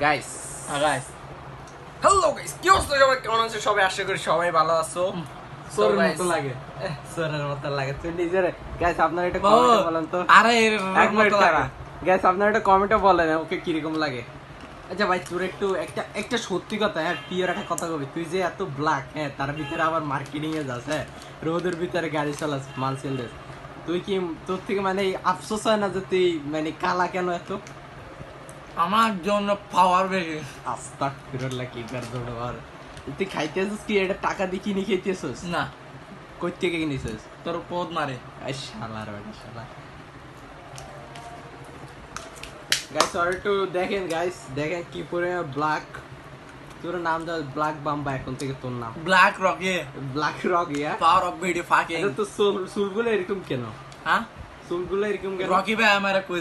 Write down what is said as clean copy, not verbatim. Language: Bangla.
গাইস হ্যালো গাইস, কি অবস্থা সবাই? কেমন আছো সবাই? আশা করি সবাই ভালো আছো। সোরের মতো লাগে। সোরের মতো লাগে তুই নিজের। গাইস আপনারা এটা কমেন্টে বলেন তো। আরে এক মিনিট খারা। গাইস আপনারা এটা কমেন্টে বলেন ওকে কিরকম লাগে। আচ্ছা ভাই তোর একটু একটা সত্যি কথা, হ্যাঁ পিওর একটা কথা কবি, তুই যে এত ব্ল্যাক, হ্যাঁ তার ভিতরে আবার মার্কেটিং এ যাস, হ্যাঁ রোদের ভিতরে গাড়ি চালাস, মাল সেলস, তুই কি তোর থেকে মানে আফসোস হয় না যে তুই মানে কালা কেন এত? আমার জন্য পাওয়ার বেশি। আস্তাগফিরুল্লাহ, কি কর দৌড় আর তুই খাইতেছিস কি? এটা টাকা দিয়ে কিনে খাইতেছিস? না, কই থেকে কিনেছিস? তোর পদ মারে। এই শালার বাড়ি শালা। গাইস আর একটু দেখেন, গাইস দেখেন কি পরে ব্ল্যাক। তোর নাম দাও ব্ল্যাক বাম্বা, এখন থেকে তোর নাম black rake black rock. Yeah power of video fucking. এটা তো চুলগুলো এরকম কেন? হ্যাঁ, চুলগুলো এরকম কেন? রকি ভাই আমার কই